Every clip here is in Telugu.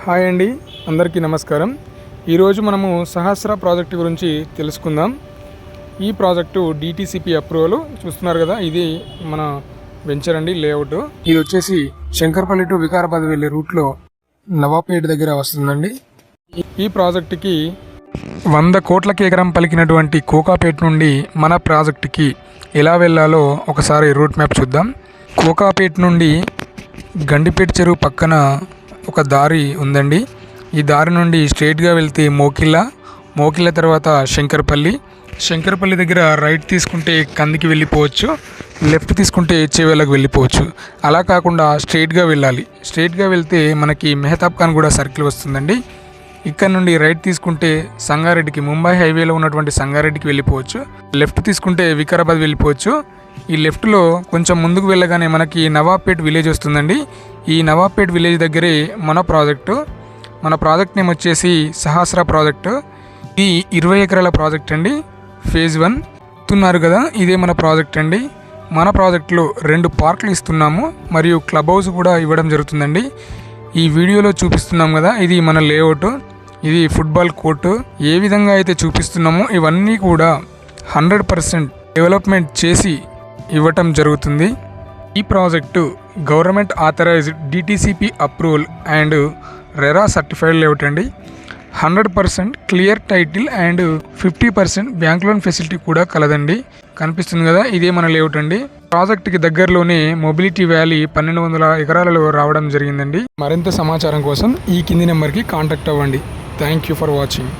హాయ్ అండి, అందరికీ నమస్కారం. ఈరోజు మనము సహస్ర ప్రాజెక్టు గురించి తెలుసుకుందాం. ఈ ప్రాజెక్టు డిటిసిపి అప్రూవల్ చూస్తున్నారు కదా, ఇది మన వెంచర్ అండి, లేఅవుట్. ఇది వచ్చేసి శంకర్పల్లి టు వికారాబాద్ వెళ్ళే రూట్లో నవాబ్పేట దగ్గర వస్తుందండి. ఈ ప్రాజెక్టుకి 100 కోట్లకి ఎకరం పలికినటువంటి కోకాపేట నుండి మన ప్రాజెక్టుకి ఎలా వెళ్ళాలో ఒకసారి రూట్ మ్యాప్ చూద్దాం. కోకాపేట నుండి గండిపేట చెరువు పక్కన ఒక దారి ఉందండి. ఈ దారి నుండి స్ట్రైట్గా వెళ్తే మోకిళ్ళ తర్వాత శంకర్పల్లి దగ్గర రైట్ తీసుకుంటే కందికి వెళ్ళిపోవచ్చు, లెఫ్ట్ తీసుకుంటే చేవేళ్ళకు వెళ్ళిపోవచ్చు. అలా కాకుండా స్ట్రైట్గా వెళ్ళాలి. స్ట్రైట్గా వెళ్తే మనకి మెహతాబ్ ఖాన్ కూడా సర్కిల్ వస్తుందండి. ఇక్కడ నుండి రైట్ తీసుకుంటే సంగారెడ్డికి, ముంబై హైవేలో ఉన్నటువంటి సంగారెడ్డికి వెళ్ళిపోవచ్చు. లెఫ్ట్ తీసుకుంటే వికారాబాద్ వెళ్ళిపోవచ్చు. ఈ లెఫ్ట్లో కొంచెం ముందుకు వెళ్ళగానే మనకి నవాబ్పేట్ విలేజ్ వస్తుందండి. ఈ నవాబ్పేట్ విలేజ్ దగ్గరే మన ప్రాజెక్ట్ నేమ్ వచ్చేసి సహస్ర ప్రాజెక్టు. ఇది 20 ఎకరాల ప్రాజెక్ట్ అండి. ఫేజ్ 1 ఇస్తున్నారు కదా, ఇదే మన ప్రాజెక్ట్ అండి. మన ప్రాజెక్టులో 2 పార్కులు ఇస్తున్నాము, మరియు క్లబ్ హౌస్ కూడా ఇవ్వడం జరుగుతుందండి. ఈ వీడియోలో చూపిస్తున్నాం కదా, ఇది మన లేఅవుట్. ఇది ఫుట్బాల్ కోర్టు. ఏ విధంగా అయితే చూపిస్తున్నామో ఇవన్నీ కూడా 100% డెవలప్మెంట్ చేసి ఇవ్వటం జరుగుతుంది. ఈ project government authorized DTCP approval and RERA certified layout అండి. 100% clear title and 50% bank loan facility కూడా కలదండి. కనిపిస్తుంది కదా, ఇదే మన లేఅవుట్ అండి. ప్రాజెక్టుకి దగ్గరలోనే మొబిలిటీ వ్యాలీ 1200 ఎకరాలలో రావడం జరిగిందండి. మరింత సమాచారం కోసం ఈ కింది నెంబర్కి కాంటాక్ట్ అవ్వండి. Thank you for watching.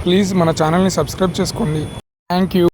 Please మన ఛానల్ని సబ్స్క్రైబ్ చేసుకోండి. Thank you.